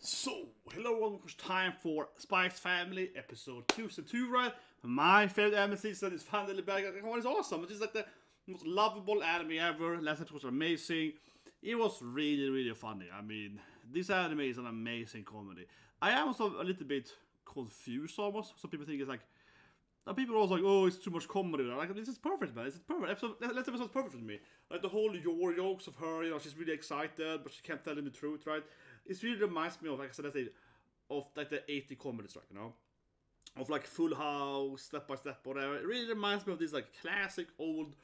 So, hello everyone, it's time for Spy Family episode 2, right? My favorite anime season is finally back. It's awesome. It's just like the most lovable anime ever. Last episode was amazing. It was really, really funny. I mean, this anime is an amazing comedy. I am also a little bit confused almost. Some people think it's like, people are also like, oh, it's too much comedy. Like, this is perfect, man. This is perfect. Last episode's perfect for me. Like the whole your jokes of her, she's really excited, but she can't tell him the truth, right? It really reminds me of, like I said, of like the 80 comedies, right? Of like Full House, Step by Step, whatever. It really reminds me of these like classic old,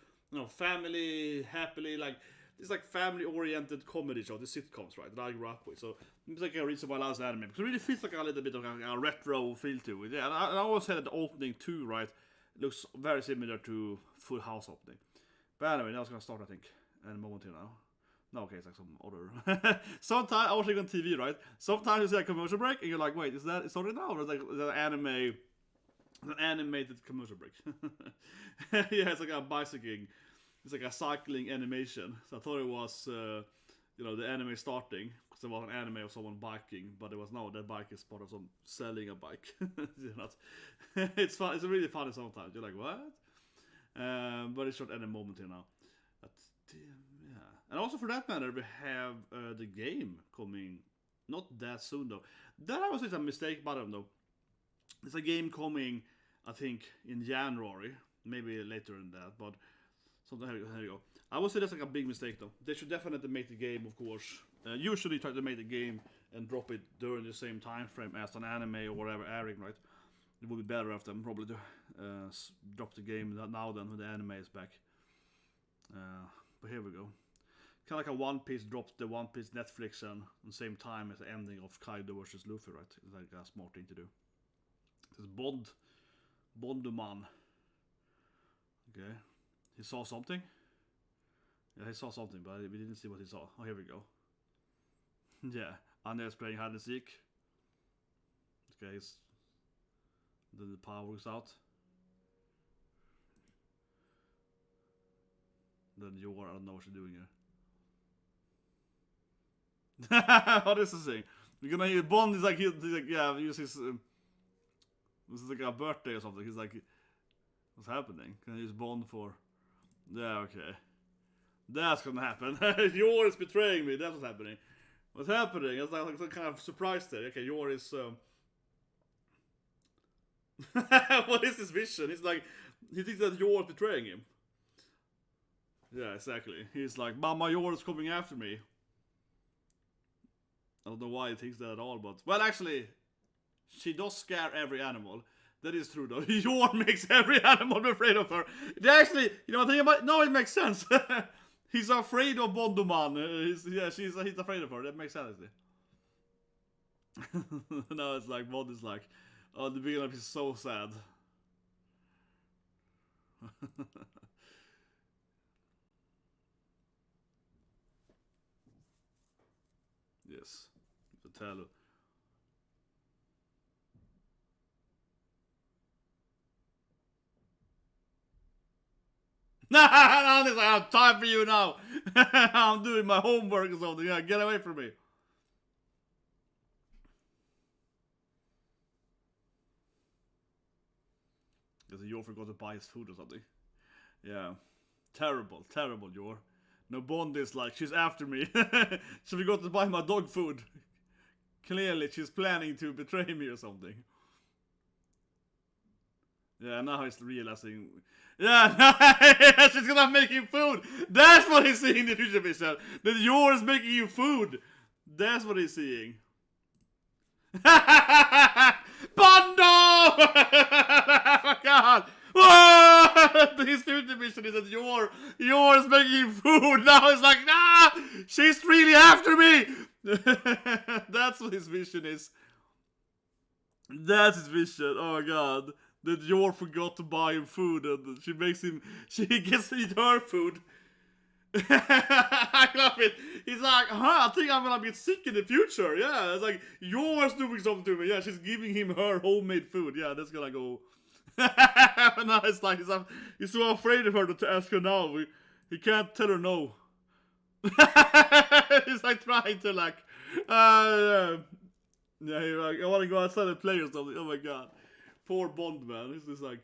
family, happily, like these like family-oriented comedy shows, the sitcoms, right? That I grew up with. So it's like a reason why I love this anime, because it really feels like a little bit of a retro feel to it. Yeah, and I always said that the opening too, right, looks very similar to Full House opening. But anyway, now it's gonna start, I think, in a moment here now. No, okay, it's like some other. Sometimes I was on TV, right? Sometimes you see a commercial break, and you're like, "Wait, it's already now?" Or is an animated commercial break? Yeah, it's like a bicycling. It's like a cycling animation. So I thought it was, the anime starting because there was an anime of someone biking, but it was no. That bike is part of some selling a bike. It's fun. It's really funny sometimes. You're like, what? But it's not any moment here now. But, yeah. And also for that matter, we have the game coming not that soon though. That I was a mistake by them though. It's a game coming, I think, in January, maybe later than that, but something here you go. I would say that's like a big mistake though. They should definitely make the game, of course. Usually try to make the game and drop it during the same time frame as an anime or whatever airing, right? It would be better of them probably to drop the game now than when the anime is back. But here we go. Kind of like a One Piece dropped the One Piece Netflix on the same time as the ending of Kaido versus Luffy, right? It's like a smart thing to do. This is Bonduman. Okay. He saw something? Yeah, he saw something, but we didn't see what he saw. Oh, here we go. Yeah, Anya is playing hide and seek. Okay, then the power works out. Then I don't know what you're doing here. What is this thing? We're gonna hear Bond is like, yeah, use his. This is like a birthday or something. He's like, what's happening? Can I use Bond for? Yeah, okay. That's gonna happen. Yor is betraying me. That's what's happening. What's happening? It's like some kind of surprise there. Okay, Yor is. What is his vision? He's like, he thinks that Yor is betraying him. Yeah, exactly. He's like, Mama, Yor is coming after me. I don't know why he thinks that at all, but... Well, actually, she does scare every animal. That is true, though. Yor makes every animal be afraid of her. They actually, what I think about... No, it makes sense. He's afraid of Bonduman. He's afraid of her. That makes sense, actually. No, it's like, Bond is like... Oh, the beginning is so sad. Yes. To tell. Nah, I have time for you now. I'm doing my homework or something. Yeah, get away from me. Because Yor forgot to buy his food or something. Yeah. Terrible, Yor. No, Bond is like, she's after me. She forgot to buy my dog food. Clearly, she's planning to betray me or something. Yeah, now he's realizing. Yeah, she's gonna make him food. That's what he's seeing in the future vision. That Yor is making you food. That's what he's seeing. Bondo! Oh my god! Whoa! His future vision is that Yor is making food. Now it's like, nah! She's really after me! That's what his vision is. That's his vision. Oh my god. That Yor forgot to buy him food and she gets to eat her food. I love it. He's like, I think I'm gonna be sick in the future. Yeah, it's like, Yor's doing something to me. Yeah, she's giving him her homemade food. Yeah, that's gonna go. Now it's like, he's so afraid of her to ask her now. He can't tell her no. He's like trying to like, Yeah, you're like, I want to go outside and play or something. Oh my god. Poor Bond, man. He's just like...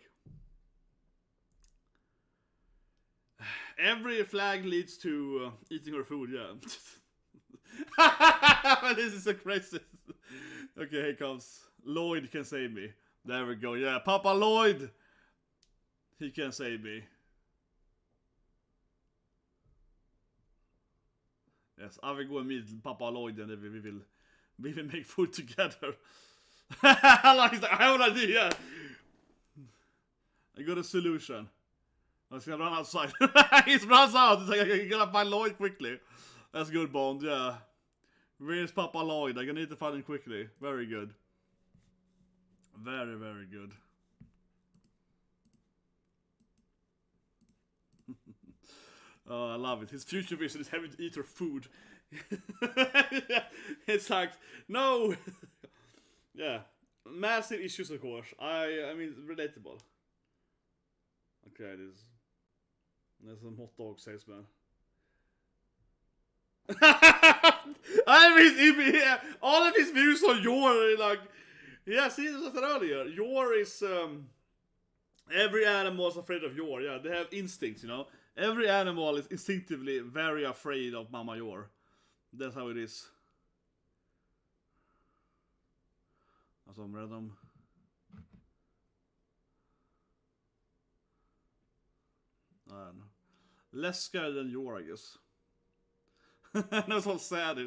Every flag leads to eating her food, yeah. This is so crazy. Okay, here comes. Loid can save me. There we go, yeah. Papa Loid! He can save me. Yes, I will go and meet Papa Loid and we will make food together. Like, I have an idea. I got a solution. I was gonna run outside. He runs out. It's like, I gotta find Loid quickly. That's good, Bond, yeah. Where's Papa Loid? I need to find him quickly. Very good. Very, very good. Oh, I love it. His future vision is having to eat her food. It's like, no! Yeah. Massive issues, of course. I mean, relatable. Okay, it is. There's some hot dog salesman. I mean, all of his views on Yor are like... Yeah, see, as I said earlier, Yor is... every animal is afraid of Yor, yeah. They have instincts, you know. Every animal is instinctively very afraid of Mama Yor. That's how it is. Alltså, I'm random. I don't know. Less scared than Yor, I guess. That's all sad.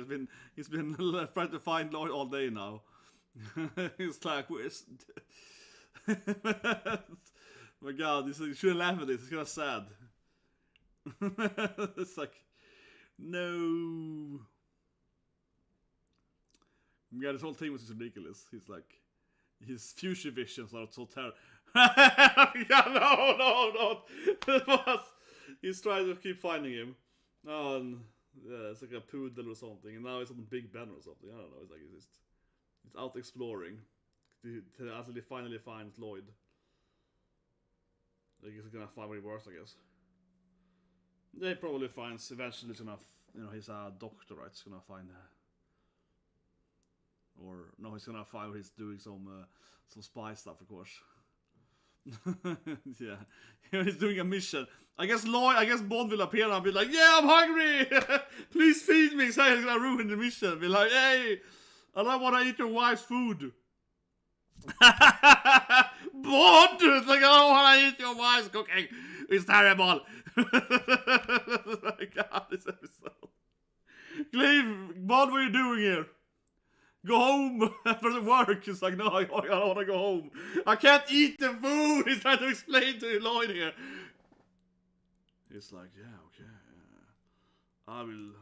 He's been trying to find Loid all day now. He's like, where's... My god, you shouldn't laugh at this. It's kind of sad. It's like, no. Yeah, this whole thing was just ridiculous. He's like, his future visions are so terrible. Yeah, no. He's trying to keep finding him. Oh, and yeah, it's like a poodle or something, and now it's on Big Ben or something. I don't know. It's like it's out exploring to actually finally find Loid. I guess he's gonna find where he works, I guess. They probably finds eventually. He's gonna, you know, he's a doctor, right? He's gonna find, or no, he's gonna find where he's doing some spy stuff, of course. Yeah, he's doing a mission. I guess Bond will appear and be like, "Yeah, I'm hungry. Please feed me." So he's gonna ruin the mission. Be like, "Hey, I don't want to eat your wife's food." Bond! It's like, I don't want to eat your wife's cooking. It's terrible. Oh my god, this episode. Cleve, Bond, what are you doing here? Go home after the work. It's like, no, I don't want to go home. I can't eat the food. He's trying to explain to Loid here. It's like, yeah, okay. I will...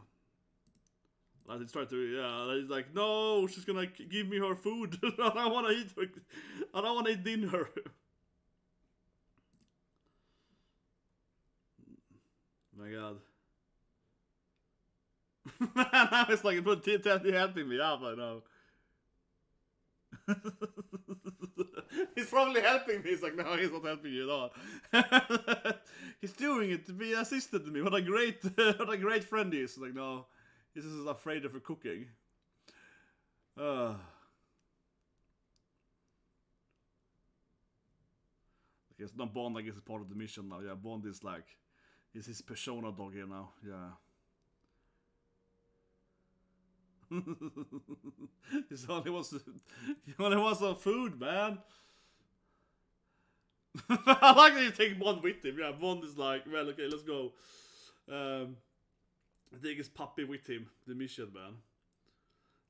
Like, he's trying to, yeah, he's like, no, she's gonna give me her food. I don't want to eat her. I don't want to eat dinner. My god. Now it's like, but you're helping me out, I know. He's probably helping me. He's like, no, he's not helping you at all. He's doing it to be an assistant to me. What a great friend he is. Like, no. He's just afraid of her cooking. I guess not Bond, I guess, is part of the mission now. Yeah, Bond is like, he's his persona dog here now. Yeah. He only wants some food, man. I like that you take Bond with him. Yeah, Bond is like, well, okay, let's go. I think his puppy with him, the mission, man.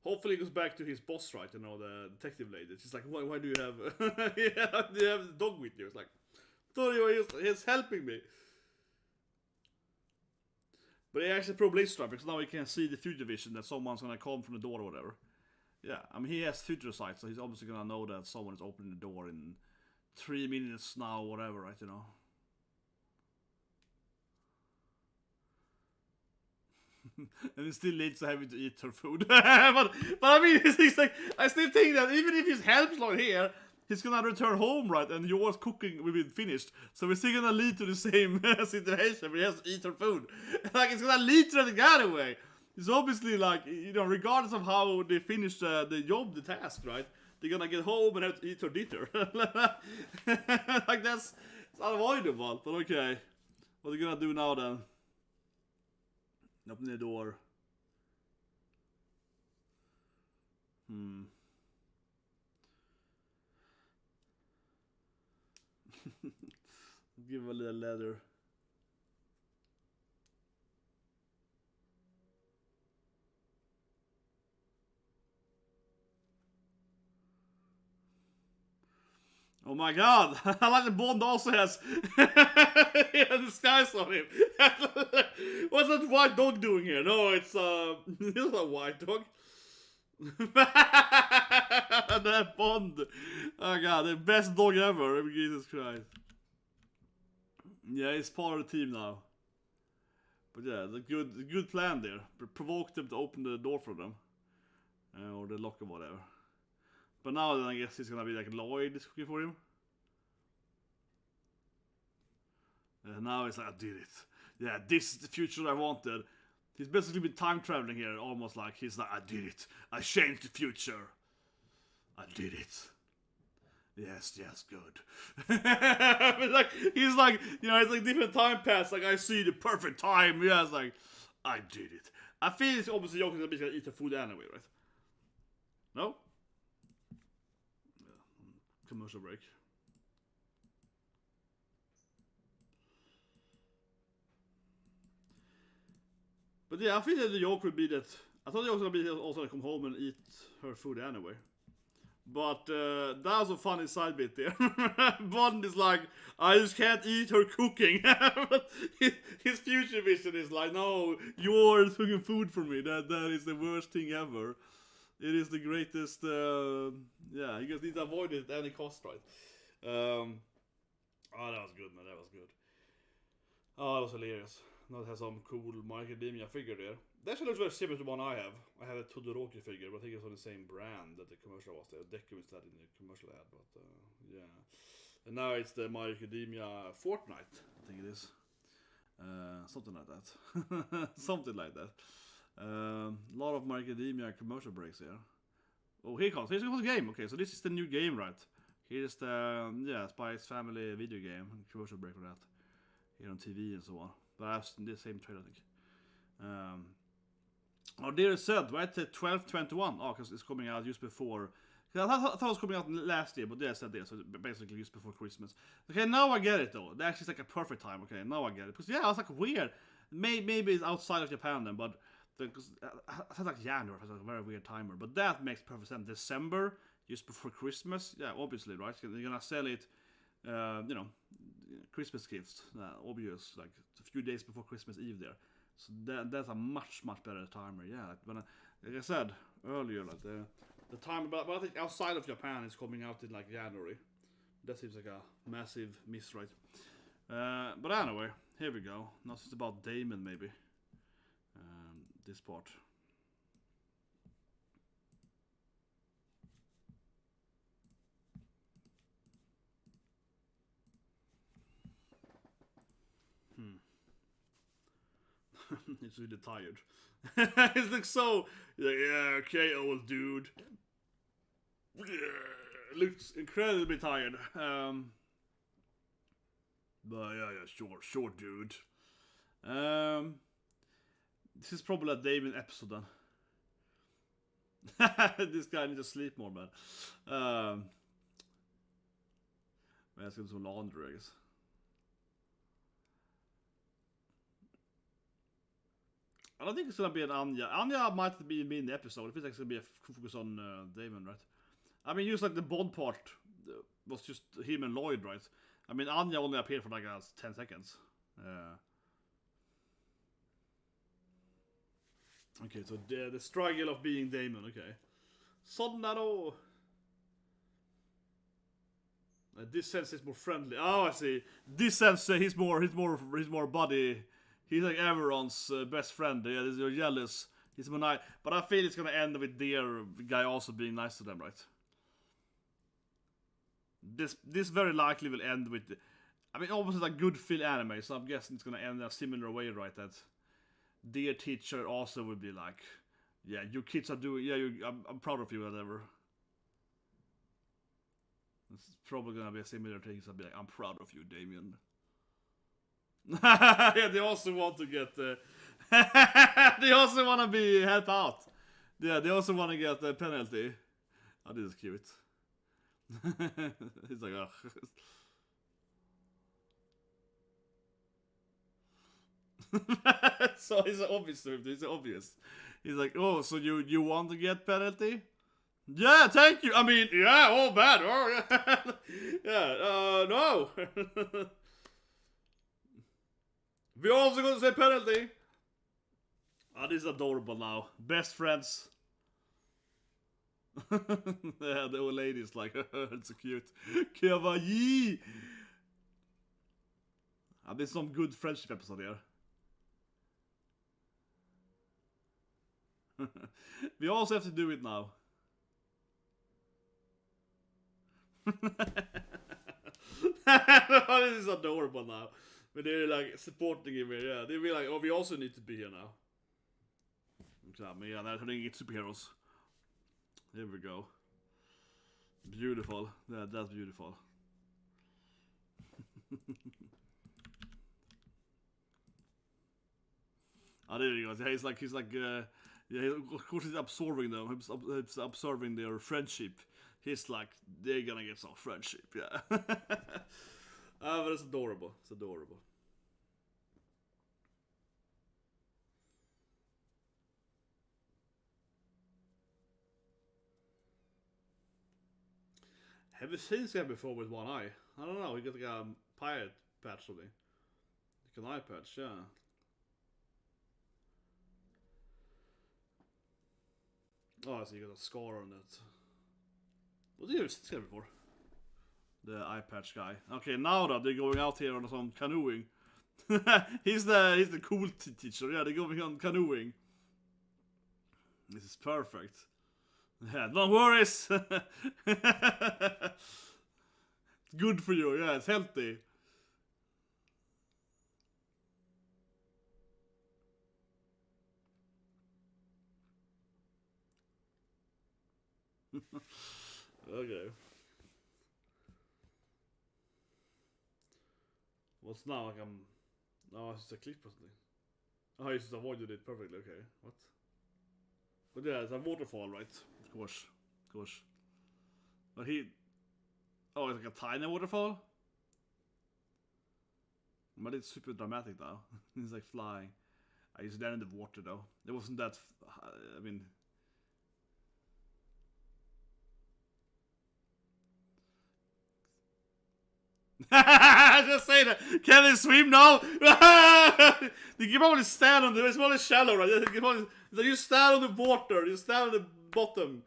Hopefully he goes back to his boss, right? You know, the detective lady. She's like, why do you have do you have the dog with you? It's like, he's helping me. But he actually probably is because now he can see the future vision that someone's gonna come from the door or whatever. Yeah, I mean, he has future sight, so he's obviously gonna know that someone is opening the door in 3 minutes now, or whatever, right? You know. And he still leads to having to eat her food. but I mean, he's like, I still think that even if his help's not here, he's gonna return home, right? And yours cooking will be finished. So we're still gonna lead to the same situation where he has to eat her food. Like, it's gonna lead to the getaway. It's obviously like, you know, regardless of how they finish the job, the task, right? They're gonna get home and have to eat their dinner. Like it's unavoidable, but okay. What are you gonna do now then? Open the door. Give him a little leather. Oh my god! I like the Bond also has disguise on him. What's that white dog doing here? No, it's it's not a white dog. That Bond. Oh god, the best dog ever. Jesus Christ. Yeah, he's part of the team now. But yeah, the good plan there. Provoke them to open the door for them. Or the lock or whatever. But now then I guess it's gonna be like Loid is cooking for him. Now it's like, I did it. Yeah, this is the future I wanted. He's basically been time traveling here, almost like he's like, I did it. I changed the future. I did it. Yes, good. Like he's like, you know, it's like different time pass. Like I see the perfect time. Yeah, it's like, I did it. I feel it's obviously Joker's gonna eat the food anyway, right? No? Commercial break. But yeah, I feel that the joke would be that I thought the joke would be also to come home and eat her food anyway. But that was a funny side bit there. Bond is like, I just can't eat her cooking. His future vision is like, no, you're cooking food for me. That is the worst thing ever. It is the greatest. Yeah, you just need to avoid it at any cost, right? Oh, that was good, man. That was good. Oh, that was hilarious. Now it has some cool Macadamia figure there. That actually looks very similar to the one I have. I have a Todoroki figure, but I think it's on the same brand that the commercial was there. Deku instead in the commercial ad, but yeah. And now it's the Macadamia Fortnite, I think it is. Something like that. Something like that. A lot of Macadamia commercial breaks here. Oh, here comes. Here's the game. Okay, so this is the new game, right? Here's the Spice Family video game. Commercial break for that. Here on TV and so on. But I have the same trailer, I think. Oh, there it said, right? 12/21. Oh, because it's coming out just before. I thought it was coming out last year, but they said this, so basically just before Christmas. Okay, now I get it though. That actually is like a perfect time. Okay, now I get it. Because yeah, I was like weird. Maybe it's outside of Japan then, but because I thought like January was like a very weird timer. But that makes perfect sense. December, just before Christmas. Yeah, obviously, right? You're gonna sell it, you know, Christmas gifts. Obvious, like a few days before Christmas Eve there. So that's a much better timer. Yeah, like I said earlier, like the timer, but I think outside of Japan it's coming out in like January. That seems like a massive miss, right? But anyway, here we go. Now it's about Damon, maybe. This part. He's really tired. He's like so. He's like, yeah, okay, old dude. Looks incredibly tired. But yeah, sure, dude. This is probably a Damon episode then. This guy needs to sleep more, man. Let's get some laundry, I guess. I don't think it's gonna be an Anya. Anya might be in the episode. It feels like it's gonna be a focus on Damon, right? I mean, just like the Bond part was just him and Loid, right? I mean, Anya only appeared for like 10 seconds. Okay, so the struggle of being Damon. Okay, Sonnaro. This sense is more friendly. Oh, I see. This sense he's more buddy. He's like everyone's best friend. Yeah, you're jealous. He's more nice. But I feel it's gonna end with their guy also being nice to them, right? This very likely will end with, I mean, almost like good feel anime. So I'm guessing it's gonna end in a similar way, right? That dear teacher also would be like, yeah, you kids are doing, yeah, I'm proud of you, whatever. It's probably gonna be a similar thing. So I'll be like, I'm proud of you, Damien. Yeah, they also want to get, they also want to be help out. Yeah, they also want to get the penalty. Oh, this is cute. He's like, oh. So it's obvious to him. It's obvious. He's like, oh, so you want to get penalty? Yeah, thank you. I mean, yeah, oh, bad. Oh, yeah. Yeah, no. We're also going to say penalty. Oh, this is adorable now. Best friends. Yeah, the old lady is like, it's so cute. Kawaii. There's some good friendship episode here. We also have to do it now. This is adorable now. But they're like supporting him here, yeah. They'll be like, oh, we also need to be here now. Yeah, they're turning into superheroes. Here we go. Beautiful. Yeah, that's beautiful. Oh, there he goes. Yeah, he's like, yeah, of course he's absorbing them. He's observing their friendship. He's like, they're gonna get some friendship, yeah. But it's adorable. It's adorable. Have you seen this guy before with one eye? I don't know. He got like a pirate patch or something. Like an eye patch, yeah. Oh, so you got a scar on it. What did you ever see this guy before? The eye patch guy. Okay, now that they're going out here on some canoeing. he's the cool teacher. Yeah, they're going on canoeing. This is perfect. Yeah, don't worry. Good for you. Yeah, it's healthy. Okay. What's now? Like oh, it's just a clip or something. Oh, he just avoided it perfectly. Okay, what? But yeah, it's a waterfall, right? Of course. But oh, it's like a tiny waterfall? But it's super dramatic now. He's like flying. He's down in the water though. It wasn't that, I mean... Just say that. Can they swim now? They can only stand on the. It's only shallow, right? You stand on the water. You stand on the bottom.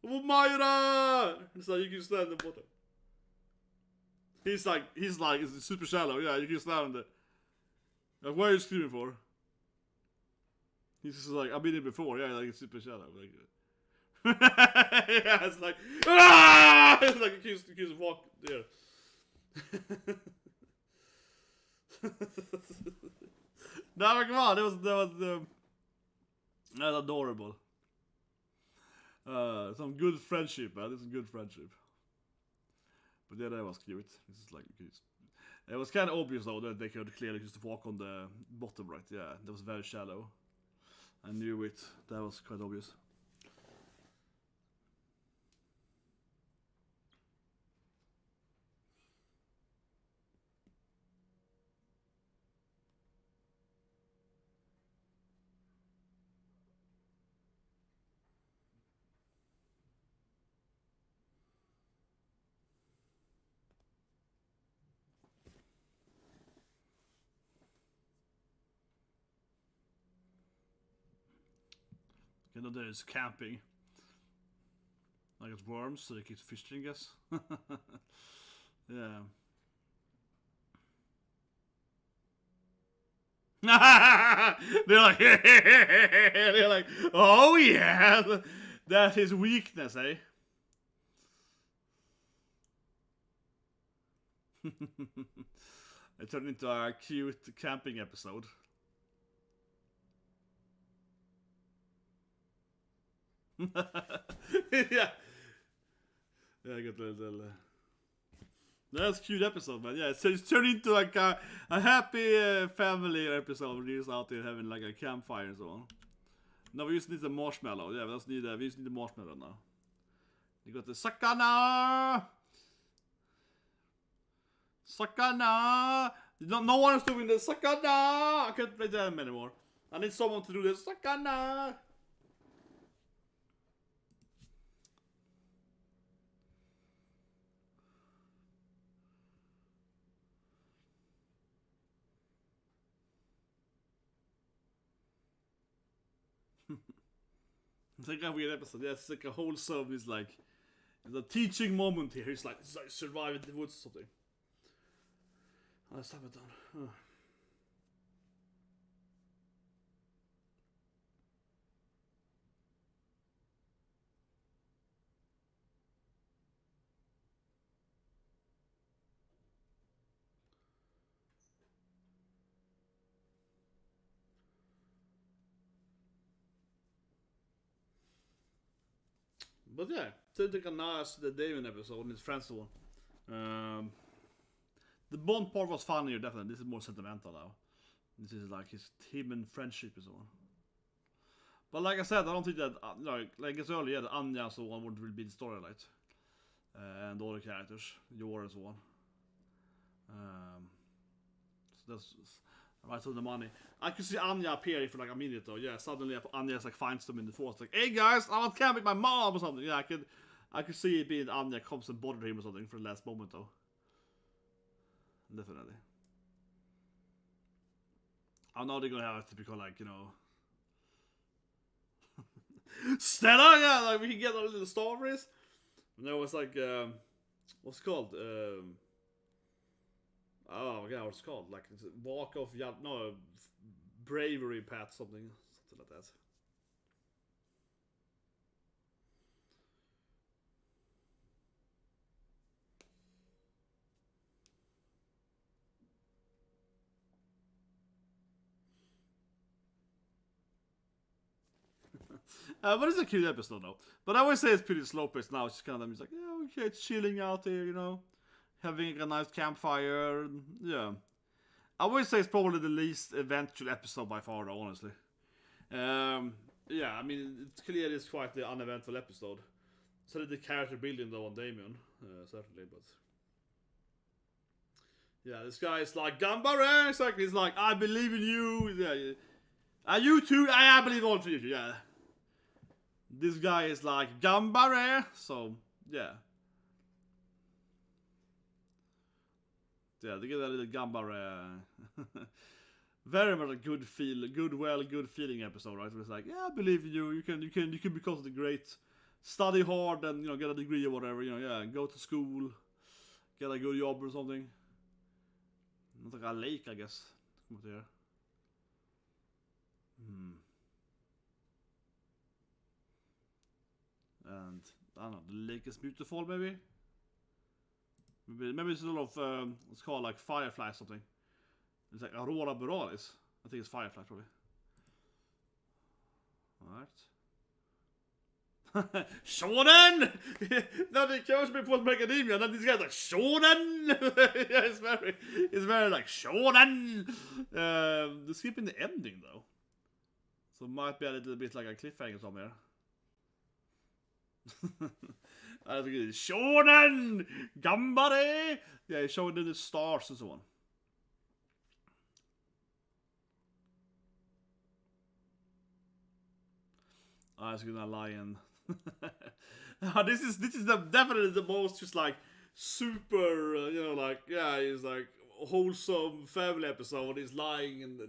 Oh, Myra! So you can stand on the bottom. He's like, it's super shallow. Yeah, you can stand on the. Like, what are you screaming for? He's just like, I've been here before. Yeah, like it's super shallow. Like. Yeah, it's like, ah! It's like accused of walk there. No, come on, that was adorable. Some good friendship, man. This is good friendship. But yeah, that was cute. This is like cute. It was kind of obvious though that they could clearly just walk on the bottom, right? Yeah, that was very shallow. I knew it. That was quite obvious. You know, there's camping. Like it's worms, so they keep fishing, I guess. Yeah. They're like, oh yeah, that's his weakness, eh? It turned into a cute camping episode. Yeah. Yeah, I got a little... That's a cute episode, man. Yeah, so it's turned into like a happy family episode where you're out there having like a campfire and so on. No, we just need the marshmallow. Yeah, we just need the marshmallow now. You got the sakana! Sakana! No one is doing the sakana! I can't play them anymore. I need someone to do the sakana! It's like a weird episode. Yeah, it's like a wholesome. It's like a teaching moment here. It's like survive in the woods or something. Oh, let's have it done. Oh. But yeah, so take a nice the Damon episode and his friends so on. The Bond part was funnier, definitely. This is more sentimental now. This is like his team and friendship and so on. But like I said, I don't think that like I said earlier, that Anya and so on would really be the storyline, and all the characters, Yor and so on. So that's right on the money. I could see Anya appearing for like a minute though. Yeah, suddenly Anya's like finds them in the forest, like, "Hey guys, I want camp with my mom" or something. Yeah, I could see it being Anya comes and bother him or something for the last moment though. Definitely. I know they're gonna have a typical like, you know, Stella, yeah, like we can get all the stories. And there was like what's it called? Oh yeah, what's it called? Like walk of bravery path, something like that. But it's a cute episode though. But I always say it's pretty slow paced now. It's just kind of it's like, yeah, okay, it's chilling out there, you know, having a nice campfire. Yeah, I would say it's probably the least eventful episode by far, though, honestly. Yeah, I mean, it's clearly it's quite the uneventful episode. So the character building though on Damien, certainly, but yeah, this guy is like Gambare, exactly. He's like, I believe in you. Yeah. You too. I believe all of you. Yeah. This guy is like Gambare, so yeah. Yeah, they get a little Gambare. Very much a good feeling episode, right? Where it's like, yeah, I believe in you. You can become something great. Study hard and get a degree or whatever. Yeah, go to school, get a good job or something. Not like a lake, I guess. Come up here. And I don't know, the lake is beautiful, maybe. Maybe it's a lot of it's called like firefly or something. It's like Aurora Borealis. I think it's firefly probably. Alright. Shonen! No, they chose me for Macadamia, and then this guy's like Shonen! Yeah, it's very like Shonen! They're skipping the ending though. So it might be a little bit like a cliffhanger somewhere. I think it's Shonen! Gambare! Yeah, he's showing them the stars and so on. I was gonna lie and this is definitely the most just like super he's like wholesome family episode. He's lying and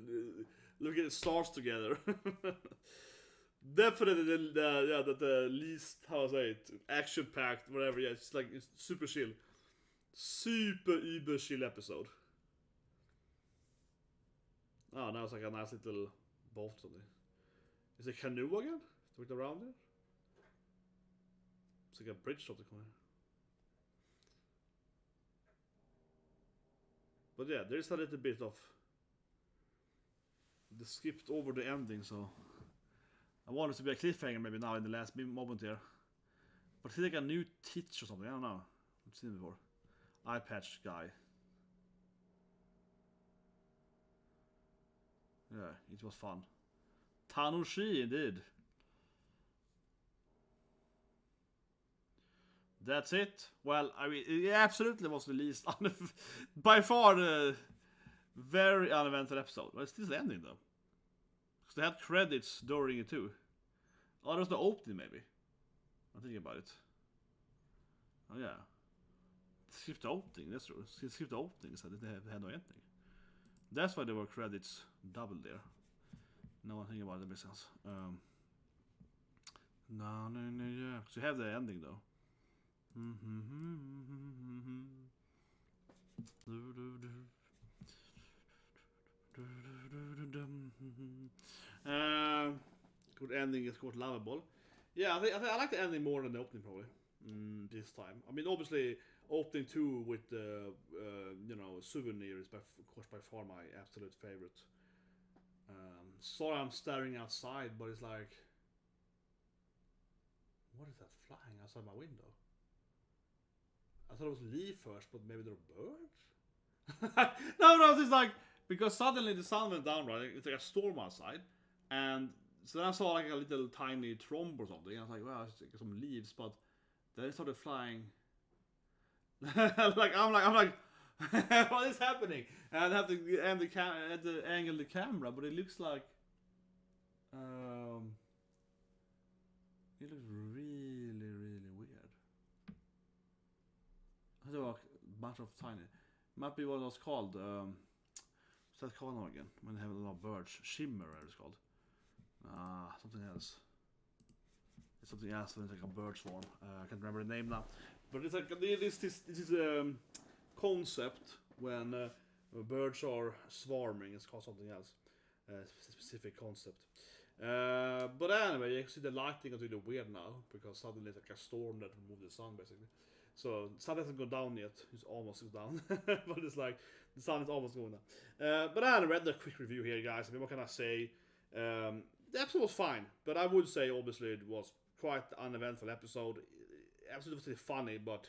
looking at the stars together. Definitely the least, how I say it, action packed, whatever. Yeah, it's like it's super chill, super uber chill episode. Oh, now it's like a nice little boat or something. Is it a canoe again? Look around there. It's like a bridge of the corner. But yeah, there's a little bit of... They skipped over the ending, so... I want it to be a cliffhanger maybe now in the last moment here. But he's like a new teacher or something, I don't know. I've seen it before. Eye patch guy. Yeah, it was fun. Tanushi indeed. That's it. Well, I mean, it absolutely was the least by far the very uneventful episode. But it's still the ending though. Because they had credits during it too. Oh, there was the opening maybe. I'm thinking about it. Oh yeah. Skip the opening, that's true. Skip the opening, so they had no ending. That's why there were credits double there. Now I'm thinking about it, that makes sense. No, yeah. Because you have the ending though. Good ending is quite lovable. Yeah, I like the ending more than the opening probably. This time. I mean, obviously, opening 2 with the souvenir is of course by far my absolute favorite. Sorry, I'm staring outside, but it's like, what is that flying outside my window? I thought it was leaf first, but maybe they're birds? No, it's like, because suddenly the sun went down, right? It's like a storm outside. And so then I saw like a little tiny trombe or something. And I was like, well, it's like some leaves, but then it started flying. I'm like, what is happening? And I have to angle the camera, but it looks like, it looks really, really weird. There were a bunch of tiny. Might be what it was called. What's that called now again? When they have a lot of birds. Shimmer, it's called. Something else. It's something else when it's like a bird swarm. I can't remember the name now. But it's like this is a concept when birds are swarming. It's called something else. Specific concept. But anyway, you can see the lighting is really weird now because suddenly it's like a storm that removed the sun basically. So sun hasn't gone down yet. It's almost down, but it's like the sun is almost going down. But anyway, the quick review here, guys. I mean, what can I say? The episode was fine, but I would say obviously it was quite an uneventful episode. Absolutely funny, but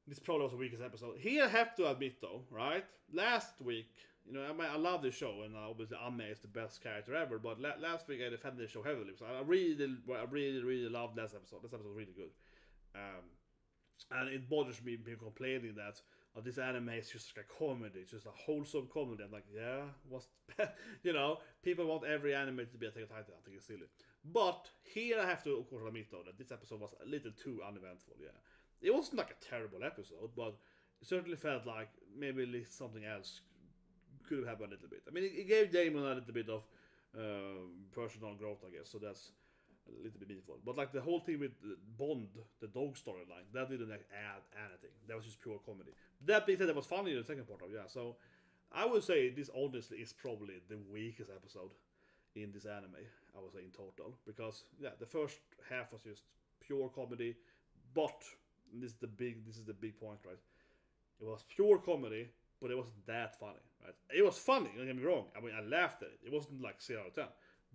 this probably was the weakest episode. Here I have to admit though, right? Last week, I love the show, and obviously Anya is the best character ever. But last week I defended the show heavily, so I really loved last episode. This episode was really good. And it bothers me people complaining that this anime is just like a comedy, it's just a wholesome comedy. I'm like, yeah, people want every anime to be a Attack on Titan. I think it's silly. But here I have to, of course, admit though that this episode was a little too uneventful. Yeah, it wasn't like a terrible episode, but it certainly felt like maybe at least something else could have happened a little bit. I mean, it gave Damon a little bit of personal growth, I guess. So that's a little bit meaningful. But like the whole thing with Bond, the dog storyline, that didn't add anything. That was just pure comedy. That being said, that was funny in the second part of So I would say this honestly is probably the weakest episode in this anime. I would say in total, because the first half was just pure comedy, but this is the big point, right? It was pure comedy, but it wasn't that funny, right? It was funny. Don't get me wrong. I mean, I laughed at it. It wasn't like 0 out of 10.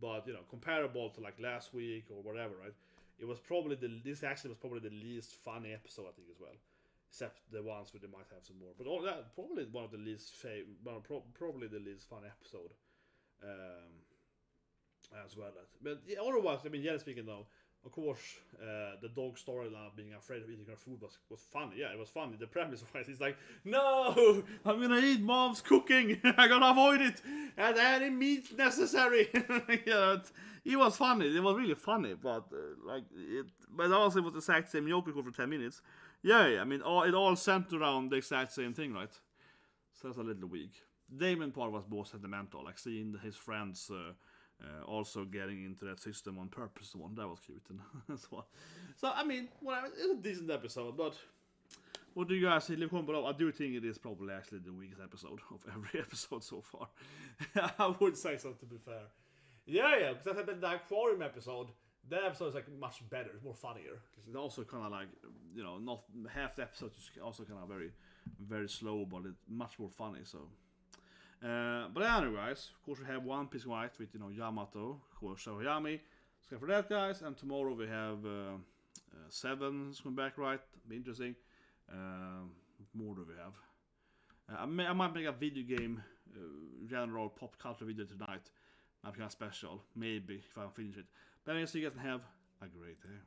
But comparable to like last week or whatever, right? It was probably this actually was probably the least funny episode, I think, as well. Except the ones where they might have some more. But all that probably one of the least probably the least fun episode as well. But yeah, otherwise, I mean, yeah, speaking though, of course, the dog storyline being afraid of eating her food was funny. Yeah, it was funny. The premise was he's like, no, I'm gonna eat mom's cooking. I'm gonna avoid it at any means necessary. It was funny. It was really funny, but but also it was the exact same joke for 10 minutes. Yeah. I mean, it all centered around the exact same thing, right? So that's a little weak. Damon part was more sentimental, like seeing his friends. Also getting into that system on purpose, that was cute and so. So I mean, whatever, it's a decent episode, but what do you guys say? Leave a comment below. I do think it is probably actually the weakest episode of every episode so far. I would say so, to be fair. Yeah, because that had been the aquarium episode. That episode is like much better, it's more funnier. It's also kind of like, you know, not half the episode is also kind of very slow, but it's much more funny. So, but anyway, guys, of course we have One Piece White with, you know, Yamato, of course, Shoyami. So for that, guys, and tomorrow we have Seven coming back, right? Be interesting. What more do we have? I might make a video game, general pop culture video tonight. I'm kind of special, maybe if I finish it. But anyway, so you guys can have a great day.